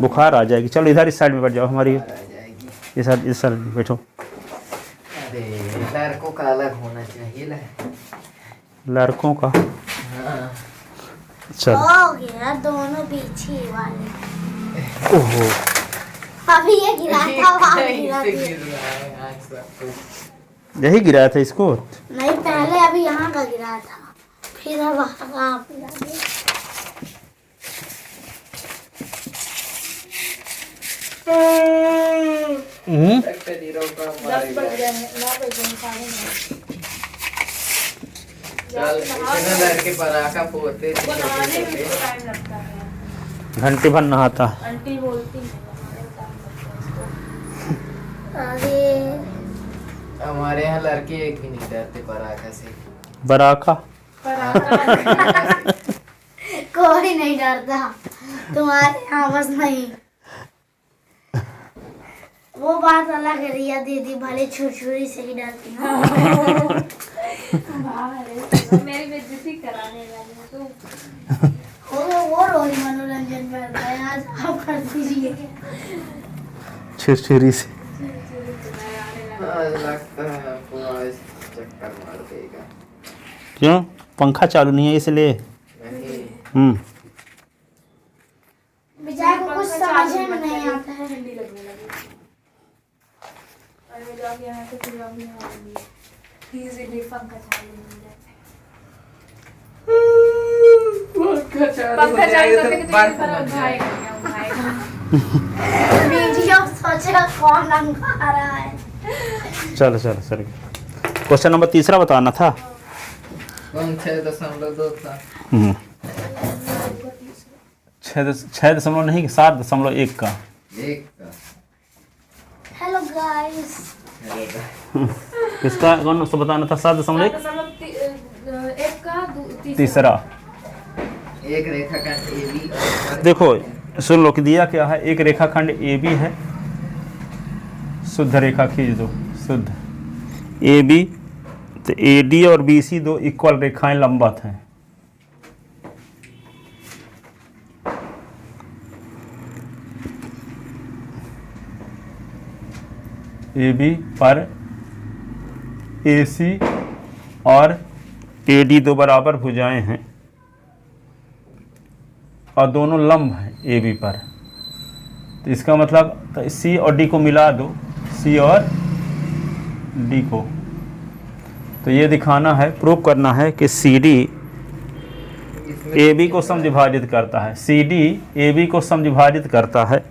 बुखार आ जाएगी। चलो इधर इस साइड में बैठ जाओ, हमारी इस साइड में बैठो। अरे लड़कों का अलग होना चाहिए। लड़कों का हाँ। चल हो गया दोनों पीछे वाले। ओहो अभी ये गिरा था, वहाँ गिरा था। यही गिराया था इसको। नहीं पहले अभी यहाँ का गिरा था, फिर अब वहाँ पे गिरा दिया। लड़के पराठा फोड़ते घंटे भर नहाता। आंटी बोलती है अरे हमारे यहाँ लड़के एक भी नहीं डरते पराठा से। बराका कोई नहीं डरता तुम्हारे यहाँ, बस नहीं। वो बात अलग है, रिया दीदी भले छुरछुरी से ही डरती है। मेरी बेइज्जती कराने वाली हो तुम। वो रोज मनोरंजन करता है, आज आप कर दीजिए। छुरछुरी से लगता है आपको आज चक्कर मार देगा। क्यों? पंखा चालू नहीं है इसलिए। नहीं विजय को कुछ समझ में नहीं आता है। ठंडी लगने लगी। और मैं जाके यहाँ से फिर जाऊंगी आऊंगी। इजीली पंखा चालू नहीं पंखा चालू करने के चक्कर में भागेगा। वीडियो सोचेगा कौन रंग आ रहा है। चलो चलो चलो, क्वेश्चन नंबर तीसरा बताना था। कौन 6.2 था? 6.0 नहीं, 7.1 का। एक का। Hello guys. किसका कौन सा बताना था? 7.1 एक का तीसरा। एक रेखाखंड AB। देखो सुन लो कि दिया क्या है। एक रेखाखंड AB है, शुद्ध रेखा खींच दो, शुद्ध AB। तो AD और BC दो इक्वल रेखाएं लंबवत हैं। AB पर AC और AD दो बराबर भुजाएं हैं और दोनों लंब हैं AB पर। तो इसका मतलब तो C और D को मिला दो, C और D को। तो ये दिखाना है, प्रूव करना है कि CD AB को समविभाजित करता है। CD AB को समविभाजित करता है,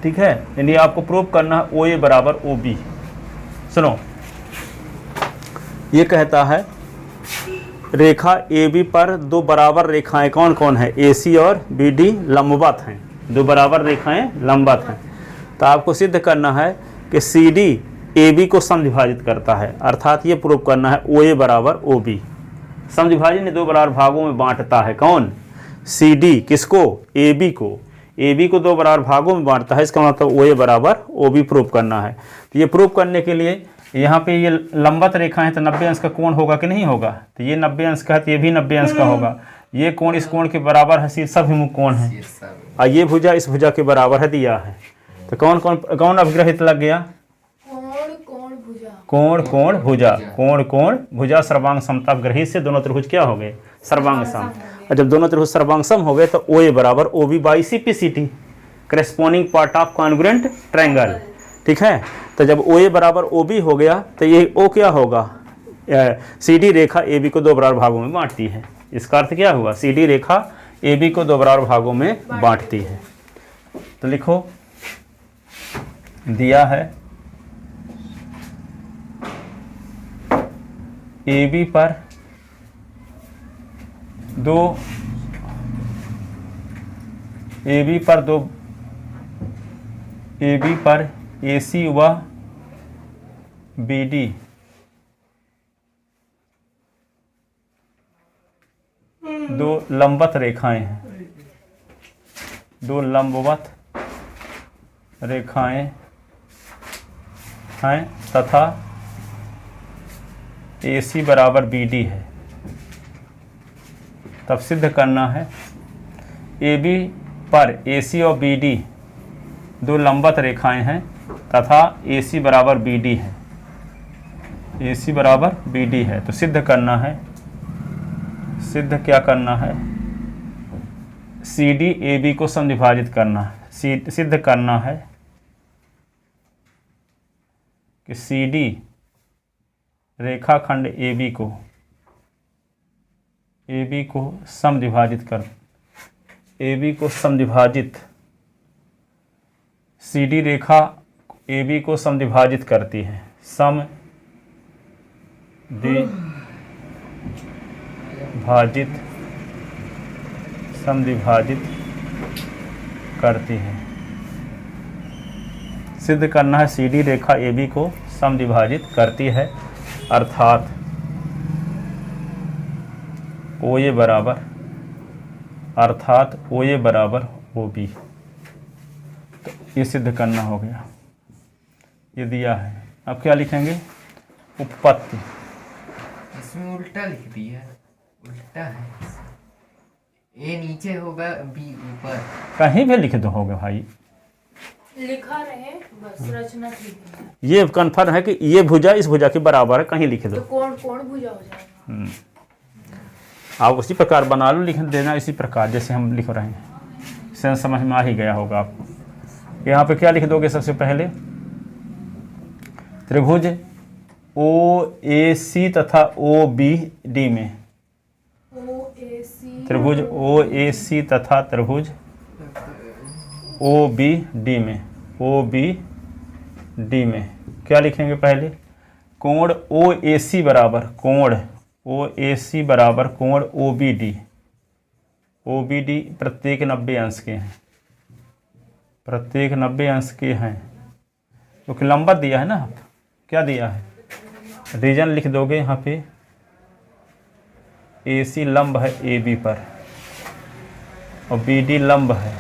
ठीक है। यानी आपको प्रूव करना है OA बराबर OB। सुनो, ये कहता है रेखा AB पर दो बराबर रेखाएं कौन कौन है? AC और BD लंबवत हैं, दो बराबर रेखाएं लंबवत हैं। तो आपको सिद्ध करना है कि CD AB को समविभाजित करता है, अर्थात ये प्रूव करना है OA बराबर OB। समविभाजन ने दो बराबर भागों में बांटता है। कौन? CD। किसको? AB को। AB को दो बराबर भागों में बांटता है, इसका मतलब OA बराबर OB प्रूव करना है। तो ये प्रूव करने के लिए यहाँ पे ये लंबवत रेखा है, तो 90 अंश का कोण होगा कि नहीं होगा? तो ये 90 अंश का है, तो ये भी 90 अंश का होगा। ये कोण इस कोण के बराबर है, शीर्षाभिमुख कोण है। और ये भुजा इस भुजा के बराबर है, दिया है। तो कौन कौन कौन अभिग्रहित लग गया? कोण कोण भुजा। कोण कोण भुजा सर्वांग समतापग्रहित से दोनों त्रिभुज क्या हो गए? सर्वांग सम। और जब दोनों त्रिभुज सर्वांग सम हो गए तो OA बराबर OB by CPCT, corresponding part of congruent triangle, ठीक है। तो जब OA बराबर OB हो गया तो ये O क्या होगा? CD रेखा AB को दो बराबर भागों में बांटती है। इसका अर्थ क्या हुआ? CD रेखा AB को दो बराबर भागों में बांटती है। तो लिखो, दिया है AB पर दो AB पर AC व BD दो लंबवत रेखाएं हैं, दो लंबवत रेखाएं हैं तथा AC बराबर BD है। तब सिद्ध करना है AB पर AC और BD दो लंबवत रेखाएं हैं तथा AC बराबर BD है, AC बराबर BD है, तो सिद्ध करना है, सिद्ध क्या करना है, CD AB को समविभाजित करना है, सिद्ध करना है कि CD रेखाखंड AB को समविभाजित कर, AB को समविभाजित, CD रेखा AB को समविभाजित करती है, समविभाजित करती है। सिद्ध करना है CD रेखा AB को समविभाजित करती है, अर्थात OA बराबर OB। तो ये सिद्ध करना हो गया, ये दिया है। अब क्या लिखेंगे, उत्पत्ति। इसमें उल्टा लिख दिया, उल्टा है, ए नीचे होगा बी ऊपर, कहीं भी लिख दो होगा भाई, लिखा रहे बस, रचना ठीक है। ये कन्फर्म है कि ये भुजा इस भुजा के बराबर है, कहीं लिख तो दो। कोण भुजा हो जाएगा। आप उसी प्रकार बना लो, लिख देना इसी प्रकार जैसे हम लिख रहे हैं, इससे समझ में आ ही गया होगा आपको। यहाँ पे क्या लिख दोगे, सबसे पहले त्रिभुज OAC तथा OBD में, त्रिभुज OAC तथा त्रिभुज OBD में क्या लिखेंगे, पहले कोण OAC बराबर कोण OBD प्रत्येक 90 अंश के हैं, प्रत्येक 90 अंश के हैं, क्योंकि लंबवत दिया है ना, आप क्या दिया है, रीजन लिख दोगे यहाँ पे, AC लंब है AB पर और BD लंब है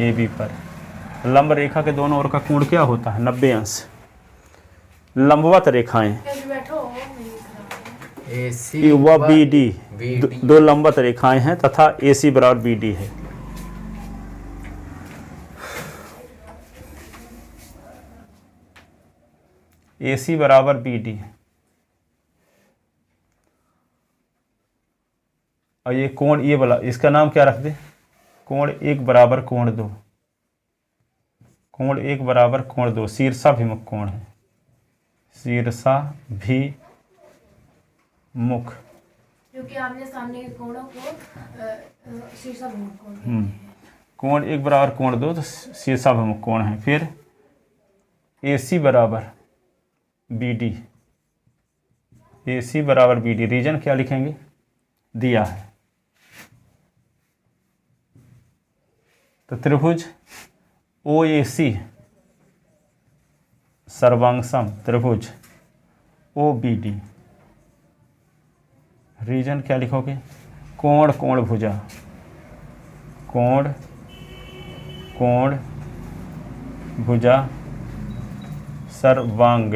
AB पर। लंब रेखा के दोनों ओर का कोण क्या होता है, 90 अंश। लंबवत रेखाएं AC व BD दो लंबवत रेखाएं हैं तथा AC बराबर BD है। AC बराबर BD, और ये कोण ये वाला, इसका नाम क्या रख दे, कोण 1 बराबर कोण 2, कोण 1 बराबर कोण 2 शीर्षाभिमुख कोण है, शीर्षाभिमुख, क्योंकि आमने सामने के कोणों को शीर्षाभिमुख कोण कहते हैं। कोण 1 बराबर कोण 2 तो शीर्षाभिमुख कोण है। फिर AC बराबर BD, रीजन क्या लिखेंगे, दिया है, तो त्रिभुज OAC सर्वांगसम त्रिभुज OBD, रीजन क्या लिखोगे, कोण भुजा, कोण भुजा सर्वांग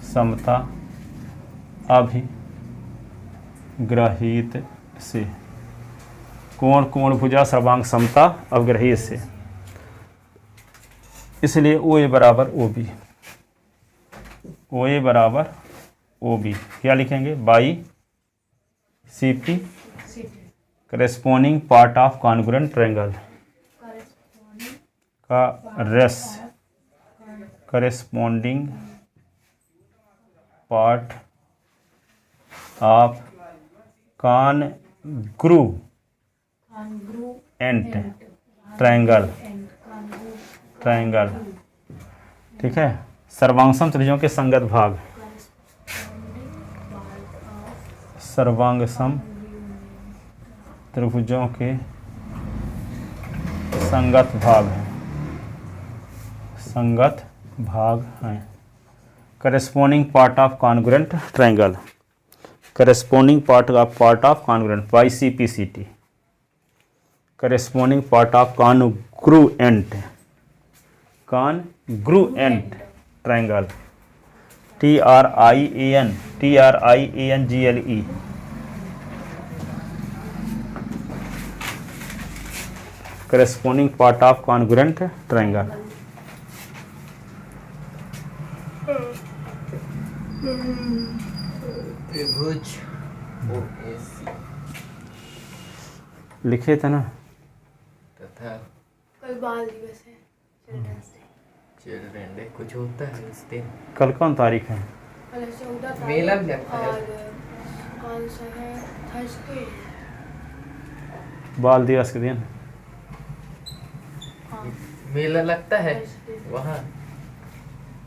समता अभिग्रहित से, कोण भुजा सर्वांग समता अभिग्रहित से, इसलिए OA बराबर OB, क्या लिखेंगे, by CP corresponding part of congruent triangle का corresponding part of congruent triangle, ठीक है, सर्वांगसम त्रिभुजों के संगत भाग, सर्वांगसम त्रिभुजों के संगत भाग हैं, corresponding part of congruent triangle, corresponding part of congruent by CPCT, corresponding part of congruent triangle, TRIANGLE, corresponding part of congruent triangle. त्रिभुज OAC लिखे थे ना। तथा कल बाल दिवस है, चिल्ड्रंस डे। चिल्ड्रन डे कुछ होता है इस दिन? कल कौन तारीख है? कल 14 तारीख मेला भी लगता है। और कौन सा है? थर्सडे। बाल दिवस के दिन हाँ, मेला लगता है थर्सडे। वहाँ,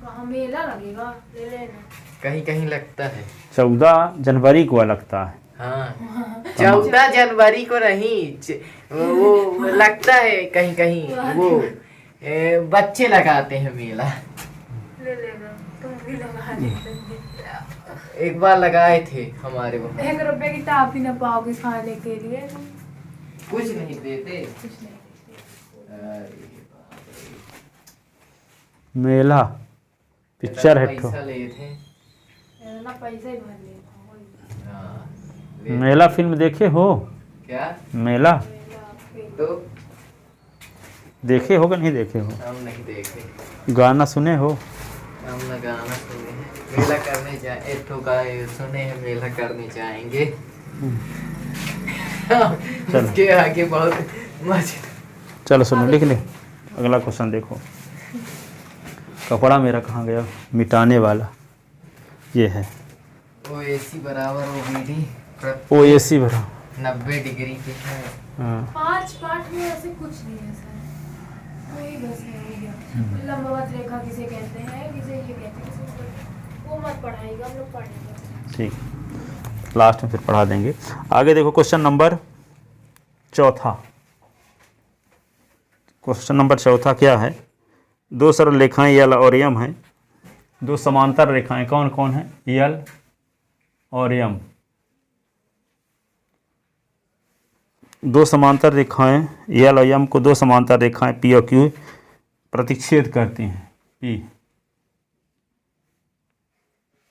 वहाँ मेला लगेगा, ले लेना। कहीं कहीं लगता है। 14 जनवरी को लगता है। हाँ 14 जनवरी को नहीं, वो लगता है कहीं कहीं, वो बच्चे लगाते हैं मेला। ले लेना, तुम भी लगा लेते। एक बार लगाए थे हमारे वहाँ। 1 रुपए की टाफी ना पाओगे खाने के लिए, कुछ नहीं देते। कुछ नहीं। अरे बाप रे। मेला पिक्चर है ठो। पैसा लिए थे। ना पैसा ही भर लेता हूँ। हाँ, ले- मेला फिल्म देखे हो? क्या? मेला तो देखे हो कि नहीं देखे हो? हम नहीं देखे, गाना सुने हो? हम ना गाना सुने हैं। मेला करने जाए एक तो का सुने हैं, मेला करने जाएंगे। उसके आगे बहुत मजा। चलो सुनो, लिख ले। अगला क्वेश्चन देखो। कपड़ा मेरा कहाँ गया? मिटाने वाला ये है। OAC बराबर OBD OAC भरा। 90 डिग्री के है। हाँ 5 पार्ट में ऐसे कुछ नहीं है सर, वही बस है, हो गया। लंबवत रेखा किसे कहते हैं, किसे ये कहते हैं, किसे वो मत पढ़ाएगा, हम लोग पढ़ेंगे। ठीक, लास्ट में फिर पढ़ा देंगे। आगे देखो क्वेश्चन नंबर 4। क्वेश्चन नंबर 4 क्या है? 2 सरल रेखाएं यल और यम हैं। 2 समांतर रेखाएं कौन कौन है? यल और यम। 2 समांतर रेखाएं यल और यम को 2 समांतर रेखाएं P और Q प्रतिच्छेद करती हैं।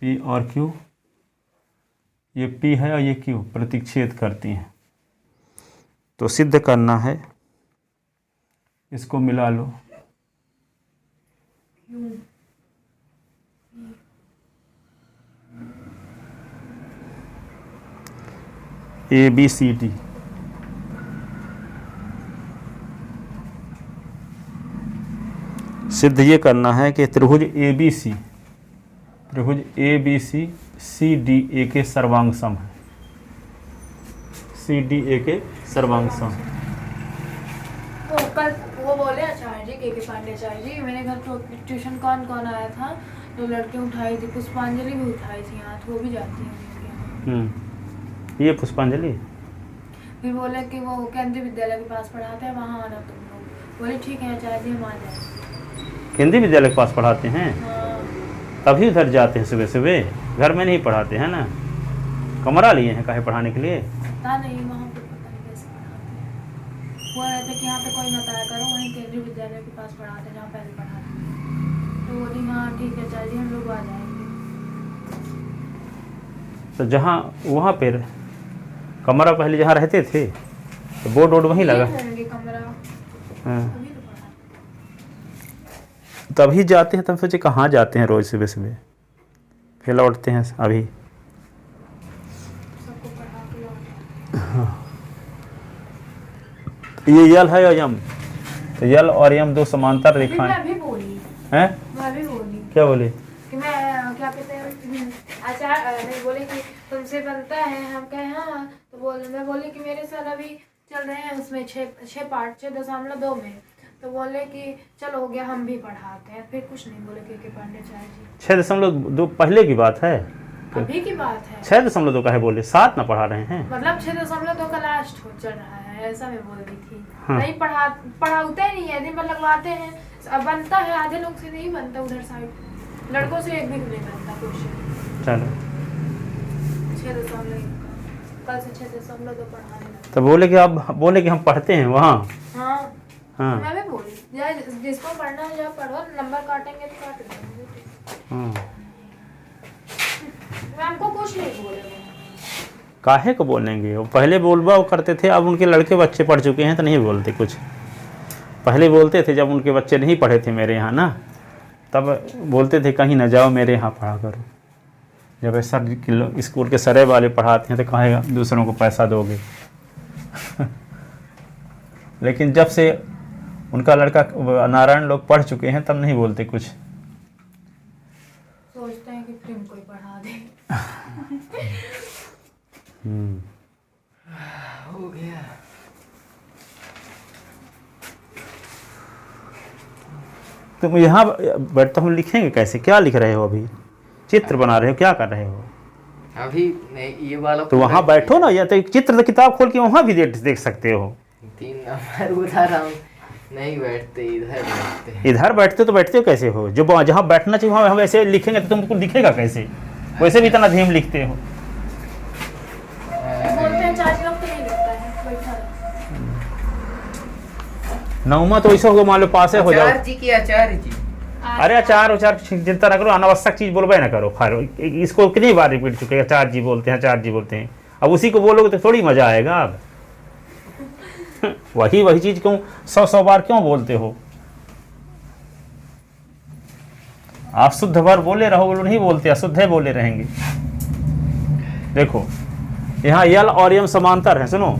P और Q, ये P है और ये Q प्रतिच्छेद करती हैं। तो सिद्ध करना है, इसको मिला लो। ABCD सिद्ध ये करना है कि त्रिभुज ABC CDA के सर्वांग सम है। CDA के सर्वांग सम। तो कल वो बोले आचार्य जी, के पांडे आचार्य जी, मेरे घर तो ट्यूशन कौन कौन आया था, तो लड़के उठाई थी, पुष्पांजलि भी उठाई थी हाथ, वो भी जाती है उनके यहाँ। ये पुष्पांजलि। फिर बोले कि वो केंद्रीय विद्यालय के पास पढ़ाते हैं, वहाँ आना तुम लोग। बोले ठीक है आचार्य जी, हम आ जाएंगे। केंद्रीय विद्यालय के पास पढ़ाते हैं, हाँ, तभी उधर जाते हैं सुबह सुबह, घर में नहीं पढ़ाते हैं ना। कमरा लिए हैं काहे पढ़ाने के लिए? पता नहीं वहाँ पे, पता नहीं कैसे पढ़ाते हैं। वो रहते कि यहाँ पे कोई मत आया करो, वहीं केंद्रीय विद्यालय के पास पढ़ाते हैं जहाँ पहले पढ़ाते हैं। तो बोली हाँ ठीक है आचार्य जी, हम लोग आ जाएंगे। तो जहाँ वहाँ पर कमरा पहले जहाँ रहते थे, तो बोर्ड वोर्ड वहीं लगा। होंगे कमरा, हाँ, अभी तो पढ़ाते हैं। तभी जाते हैं। तब सोचे कहाँ जाते हैं रोज़ सुबह सुबह, फिर लौटते हैं अभी। सबको पढ़ा के लौटे। ये यल है और यम, तो यल और यम 2 समांतर अभी रेखाएं मैं भी बोली, हैं। मैं भी बोली क्या बोले? कि मैं क्या कहते हैं आचार्य नहीं, बोले कि तुमसे बनता है, हम कहे हाँ। तो मैं बोली कि मेरे सर अभी चल रहे हैं उसमें 6 पार्ट 6.2 में। तो बोले कि चलो हो गया, हम भी पढ़ाते हैं। फिर कुछ नहीं बोले के पांडे आचार्य जी। 6.2 पहले की बात है। अभी की बात है, 6.2 का है बोले, 7 ना पढ़ा रहे हैं। मतलब 6.2 का लास्ट हो चल रहा है, ऐसा मैं बोल रही थी। हाँ। नहीं पढ़ाते नहीं है, दिन भर लगवाते हैं। अब बनता है, आधे लोग से नहीं बनता, उधर साइड लड़कों से एक भी नहीं बनता क्वेश्चन। चलो, 6.1 कल से 6.2 पढ़ाने लगा। तो बोले कि आप बोले कि हम पढ़ते हैं वहाँ। हाँ हाँ मैं भी बोली, जाए जिसको पढ़ना है जाओ पढ़ो, नंबर काटेंगे तो काट देंगे। हाँ, मैम को कुछ नहीं बोले। काहे को बोलेंगे? वो पहले बोलबा वो करते थे, अब उनके लड़के बच्चे पढ़ चुके हैं तो नहीं बोलते कुछ। पहले बोलते थे जब उनके बच्चे नहीं पढ़े थे मेरे यहाँ ना, तब बोलते थे कहीं ना जाओ मेरे यहाँ पढ़ा करो। जब ऐसा स्कूल के सरे वाले पढ़ाते हैं तो कहेगा दूसरों को पैसा दोगे। लेकिन जब से उनका लड़का नारायण लोग पढ़ चुके हैं तब नहीं बोलते कुछ। सोचते हैं कि प्रेम कोई पढ़ा दे। हो गया। तुम यहाँ बैठता हूँ लिखेंगे कैसे? क्या लिख रहे हो अभी? चित्र बना रहे हो? क्या कर रहे हो अभी? नहीं, ये वाला तो वहाँ बैठो ना, या तो चित्र तो किताब खोल के वहाँ भी देख सकते हो। 3 नंबर उधर हम नहीं बैठते, इधर बैठते। इधर बैठते तो बैठते हो कैसे हो? जो जहाँ बैठना चाहिए वहाँ हम वैसे लिखेंगे तो तुमको दिखेगा कैसे? वैसे भी इतना धीम लिखते हो। बोलते हैं 4 लोग तो नहीं लिखता है, बैठा रहो। नौमा तो ऐसा होगा मान लो पास हो जाओ। आचार्य जी की आचार्य जी। अरे आचार चिंता ना करो, अनावश्यक चीज बोलबे ना करो। फिर इसको कितनी बार रिपीट चुके हैं, आचार्य जी बोलते हैं, आचार्य जी बोलते हैं। अब उसी को बोलोगे तो थोड़ी मजा आएगा। अब वही चीज क्यों 100 बार क्यों बोलते हो? आप शुद्ध बार बोले रहो, वो नहीं बोलते, अशुद्ध बोले रहेंगे। देखो यहाँ यल और यम समांतर है। सुनो,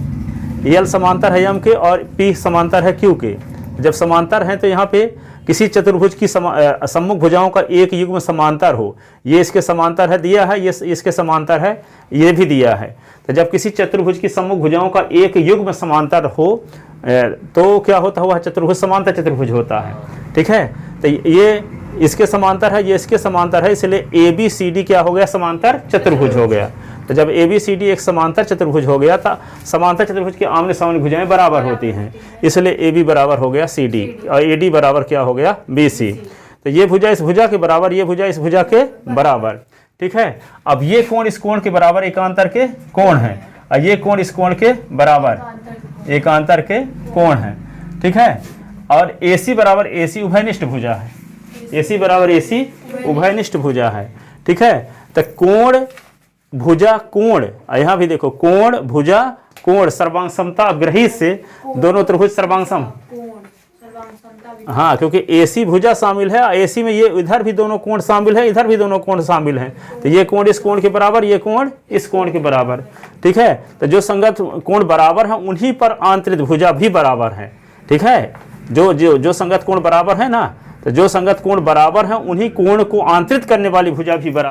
यल समांतर है यम के और पी समांतर है क्यू के। जब समांतर है तो यहाँ पे किसी चतुर्भुज की सम्मुख भुजाओं का एक युग्म समांतर हो, ये इसके समांतर है दिया है, ये इसके समांतर है, ये भी दिया है। तो जब किसी चतुर्भुज की सम्मुख भुजाओं का एक युग्म समांतर हो तो क्या होता हुआ? चतुर्भुज समांतर चतुर्भुज होता है। ठीक है, तो ये इसके समांतर है, ये इसके समांतर है, इसलिए ए बी सी डी क्या हो गया? समांतर चतुर्भुज हो गया। तो जब ए बी सी डी एक समांतर चतुर्भुज हो गया था, समांतर चतुर्भुज के आमने सामने भुजाएं बराबर होती हैं, इसलिए ए बी बराबर हो गया सी डी और ए डी बराबर क्या हो गया? B C. तो ये भुजा इस भुजा के बराबर, ये भुजा इस भुजा के बराबर। ठीक है, अब ये कोण इस कोण के बराबर एकांतर के कोण है, और ये कोण इस कोण के बराबर एकांतर के कोण है। ठीक है, और ए सी बराबर ए सी उभयनिष्ठ भुजा है। ए सी बराबर ए सी उभयनिष्ठ भुजा है। ठीक है, तो कोण भुजा कोण, यहाँ भी देखो कोण भुजा कोण सर्वांग समता ग्रहित से दोनों त्रिभुज सर्वांग सम। हाँ, क्योंकि एसी भुजा शामिल है, एसी में ये इधर भी दोनों कोण शामिल है, इधर भी दोनों कोण शामिल हैं। तो ये कोण इस कोण के बराबर, ये कोण इस कोण के बराबर। ठीक है, तो जो संगत कोण बराबर है उन्हीं पर आंतरिक भुजा भी बराबर है। ठीक है, जो संगत कोण बराबर है ना, तो जो संगत कोण बराबर है उन्हीं कोण को आंतरित करने वाली भुजा भी बराबर